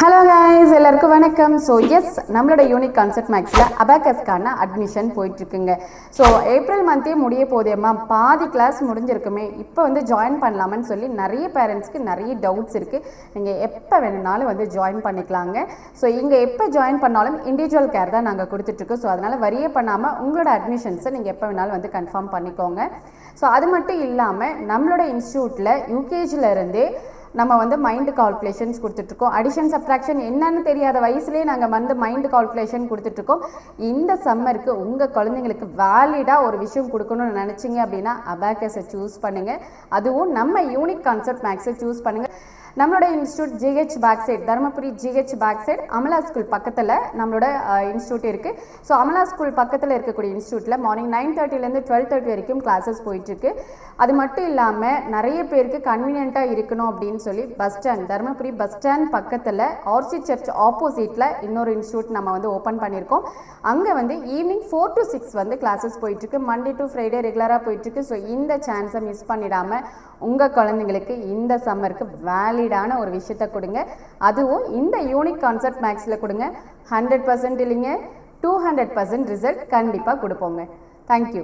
Hello guys, எல்லாருக்கும் வணக்கம். So S, நம்மளோட யூனிக் கான்செப்ட் மேக்ஸில் அபாக்கஸ்க்கான அட்மிஷன் போயிட்டுருக்குங்க. ஸோ ஏப்ரல் மந்த்தே முடிய போதேம்மா, பாதி கிளாஸ் முடிஞ்சிருக்குமே, இப்போ வந்து ஜாயின் பண்ணலாமான்னு சொல்லி நிறைய பேரண்ட்ஸ்க்கு நிறைய டவுட்ஸ் இருக்குது. நீங்கள் எப்போ வேணுனாலும் வந்து ஜாயின் பண்ணிக்கலாங்க. ஸோ இங்கே எப்போ ஜாயின் பண்ணாலும் இண்டிவிஜுவல் கேர் தான் நாங்கள் கொடுத்துட்ருக்கோம். ஸோ அதனால் வரியே பண்ணாமல் உங்களோட அட்மிஷன்ஸை நீங்கள் எப்போ வேணாலும் வந்து கன்ஃபார்ம் பண்ணிக்கோங்க. ஸோ அது மட்டும் இல்லாமல் நம்மளோட இன்ஸ்டியூட்டில் யூகேஜிலேருந்தே நம்ம வந்து மைண்டு கால்குலேஷன்ஸ் கொடுத்துட்ருக்கோம். அடிஷன் சப்ட்ராக்ஷன் என்னன்னு தெரியாத வயசுலேயே நாங்கள் வந்து மைண்டு கால்குலேஷன் கொடுத்துட்ருக்கோம். இந்த சம்மருக்கு உங்கள் குழந்தைங்களுக்கு வேலிடாக ஒரு விஷயம் கொடுக்கணும்னு நினச்சிங்க அப்படின்னா அபாக்கஸை சூஸ் பண்ணுங்கள். அதுவும் நம்ம யூனிக் கான்செப்ட் மேக்ஸை சூஸ் பண்ணுங்கள். நம்மளோட institute GH back side, Dharmapuri GH back side Amala school பக்கத்தில் நம்மளோட இன்ஸ்டியூட் இருக்குது. ஸோ அமலா ஸ்கூல் பக்கத்தில் இருக்கக்கூடிய இன்ஸ்டியூட்டில் மார்னிங் 9:30 12:30 வரைக்கும் கிளாஸஸ் போயிட்டுருக்கு. அது மட்டும் இல்லாமல் நிறைய பேருக்கு கன்வீனியண்ட்டாக இருக்கணும் அப்படின்னு சொல்லி bus stand, Dharmapuri bus stand பக்கத்தில் ஆர்சி சர்ச் ஆப்போசிட்டில் இன்னொரு இன்ஸ்டியூட் நம்ம வந்து ஓப்பன் பண்ணியிருக்கோம். அங்கே வந்து ஈவினிங் 4 to 6 வந்து கிளாஸஸ் போயிட்டுருக்கு. மண்டே டு ஃப்ரைடே ரெகுலராக போயிட்டுருக்கு. ஸோ இந்த சான்ஸை மிஸ் பண்ணிடாமல் உங்கள் குழந்தைங்களுக்கு இந்த சம்மருக்கு வேலிடான ஒரு விஷயத்தை கொடுங்க. அதுவும் இந்த யூனிக் கான்செப்ட் மேக்ஸில் கொடுங்க. 100% இல்லைங்க, 200% ரிசல்ட் கண்டிப்பாக கொடுப்போங்க. தேங்க்யூ.